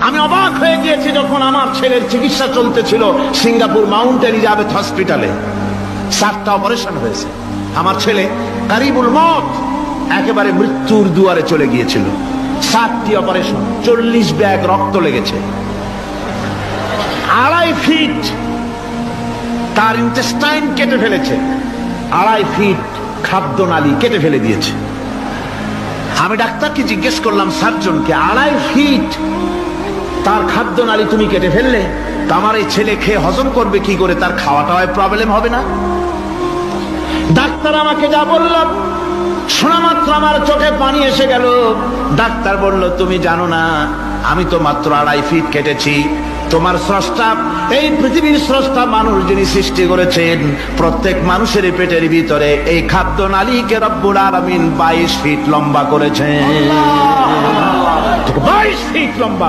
আমি অবাক হয়ে গিয়েছি যখন আমার ছেলের চিকিৎসা চলতেছিল সিঙ্গাপুর মাউন্ট এলিজাবেথ হসপিটালে। 7টা অপারেশন হয়েছে। আমার ছেলে কারিবুল মত, একেবারে মৃত্যুর দুয়ারে চলে গিয়েছিল। 7টি অপারেশন, 40 ব্যাগ রক্ত লেগেছে। 2.5 ফিট তার ইন্টেস্টাইন কেটে ফেলেছে, 2.5 ফিট খাদ্য নালী কেটে ফেলে দিয়েছে। আমি ডাক্তারকে জিজ্ঞেস করলাম, সার্জনকে, 2.5 ফিট তার খাদ্য নালী তুমি কেটে ফেললে, তা আমার এই ছেলে খেয়ে হজম করবে কি করে? তার খাওয়াটা হয় প্রবলেম হবে না? ডাক্তার আমাকে যা বললাম শোনা মাত্র আমার চোখে পানি এসে গেল। ডাক্তার বলল, তুমি জানো না আমি তো মাত্র 2.5 ফিট কেটেছি। তোমার স্রষ্টা, এই পৃথিবীর স্রষ্টা মানুষ যিনি সৃষ্টি করেছেন, প্রত্যেক মানুষের পেটের ভিতরে এই খাদ্য নালীকে রব্বুল আলামিন 22 ফিট লম্বা করেছেন। 22 ফিট লম্বা।